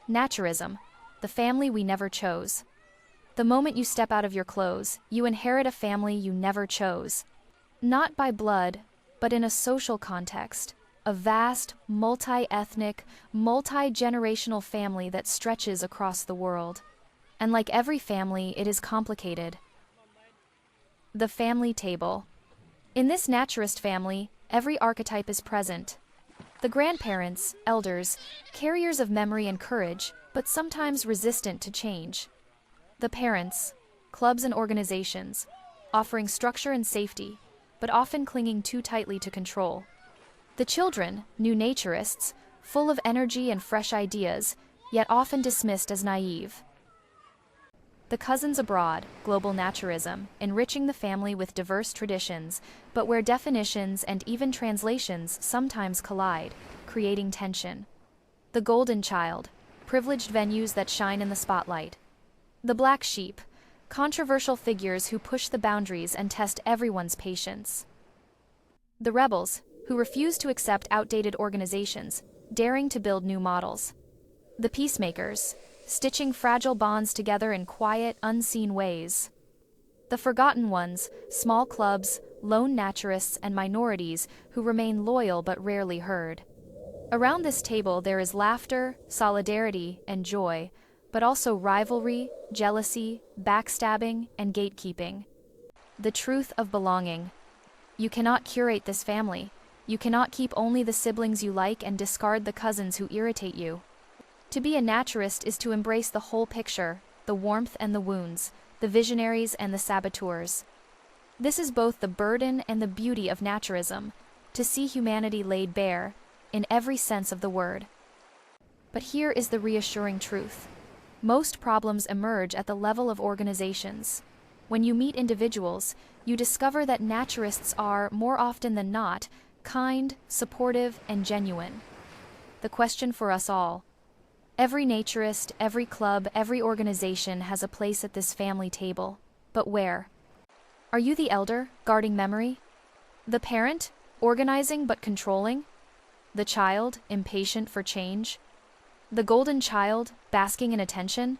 Naturism, the family we never chose. The moment you step out of your clothes, you inherit a family you never chose. Not by blood, but in a social context. A vast, multi-ethnic, multi-generational family that stretches across the world. And like every family, it is complicated. The family table. In this naturist family, every archetype is present. The grandparents, elders, carriers of memory and courage, but sometimes resistant to change. The parents, clubs and organizations, offering structure and safety, but often clinging too tightly to control. The children, new naturists, full of energy and fresh ideas, yet often dismissed as naive. The cousins abroad, global naturism, enriching the family with diverse traditions, but where definitions and even translations sometimes collide, creating tension. The golden child, privileged venues that shine in the spotlight. The black sheep, controversial figures who push the boundaries and test everyone's patience. The rebels, who refuse to accept outdated organizations, daring to build new models. The peacemakers, stitching fragile bonds together in quiet, unseen ways. The forgotten ones, small clubs, lone naturists, and minorities who remain loyal but rarely heard. Around this table there is laughter, solidarity, and joy, but also rivalry, jealousy, backstabbing, and gatekeeping. The truth of belonging. You cannot curate this family. You cannot keep only the siblings you like and discard the cousins who irritate you. To be a naturist is to embrace the whole picture, the warmth and the wounds, the visionaries and the saboteurs. This is both the burden and the beauty of naturism, to see humanity laid bare, in every sense of the word. But here is the reassuring truth. Most problems emerge at the level of organizations. When you meet individuals, you discover that naturists are, more often than not, kind, supportive, and genuine. The question for us all: every naturist, every club, every organization has a place at this family table. But where? Are you the elder, guarding memory? The parent, organizing but controlling? The child, impatient for change? The golden child, basking in attention?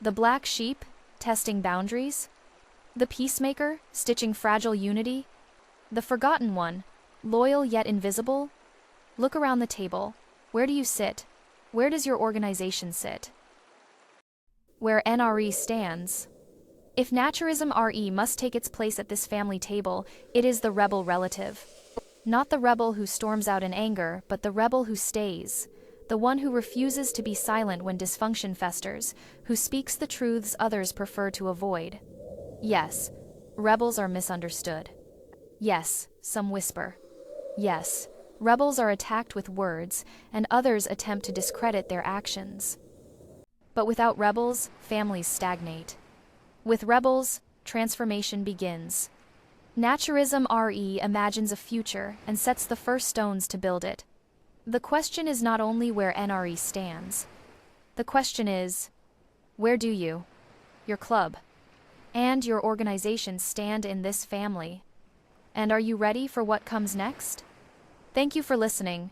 The black sheep, testing boundaries? The peacemaker, stitching fragile unity? The forgotten one, loyal yet invisible? Look around the table. Where do you sit? Where does your organization sit? Where NRE stands. If Naturism RE must take its place at this family table, it is the rebel relative. Not the rebel who storms out in anger, but the rebel who stays. The one who refuses to be silent when dysfunction festers, who speaks the truths others prefer to avoid. Yes, rebels are misunderstood. Yes, some whisper. Yes, rebels are attacked with words, and others attempt to discredit their actions. But without rebels, families stagnate. With rebels, transformation begins. Naturism RE imagines a future and sets the first stones to build it. The question is not only where NRE stands. The question is, where do you, your club, and your organization stand in this family? And are you ready for what comes next? Thank you for listening.